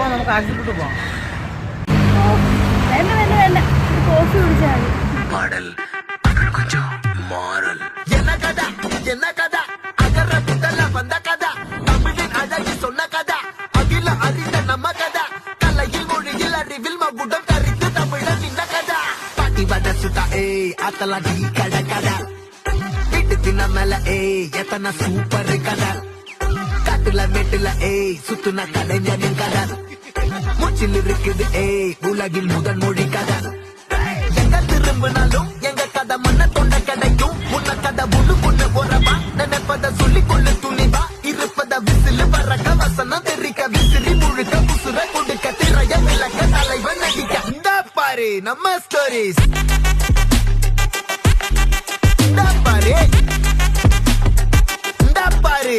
നമുക്ക് ആശുപത്രി പോവാം. വേണ്ട വേണ്ട വേണ്ട, കോഫി കുടിച്ചാൽ பாடல் அவள் கொஞ்சம் மாறல் என்ன கதா என்ன கதா அகர புத்தல வந்த கதா தமிழின் அழகி சொன்ன கதா அகில அறிந்த நம்ம கதா கலையில் மொழியில் அறிவில் மகுடம் தரித்து தமிழன் நின்ன கதா பாட்டி வட சுட்டா அத்தலா டீ கட கதா வீட்டு தின்ன மேல எத்தனை சூப்பர் கதா காட்டுல மேட்டுல சுத்துன கலைஞனின் கதா மூச்சில் இருக்குது உலகில் முதல் மொழி கதா எங்க திரும்பினாலும் எங்க கதை மண்ண தொண்ட கிடைக்கும் உன்ன கதை ஒண்ணு பொண்ணு போறவா நினைப்பத சொல்லி கொள்ளு துணிவா இருப்பத விசிலு வரக்க வசனம் தெரிக்க விசிறி முழுக்க புசுர கொடுக்க திரைய விளக்க தலைவன் நடிக்க இந்த பாரு நம்ம ஸ்டோரிஸ் இந்த பாரு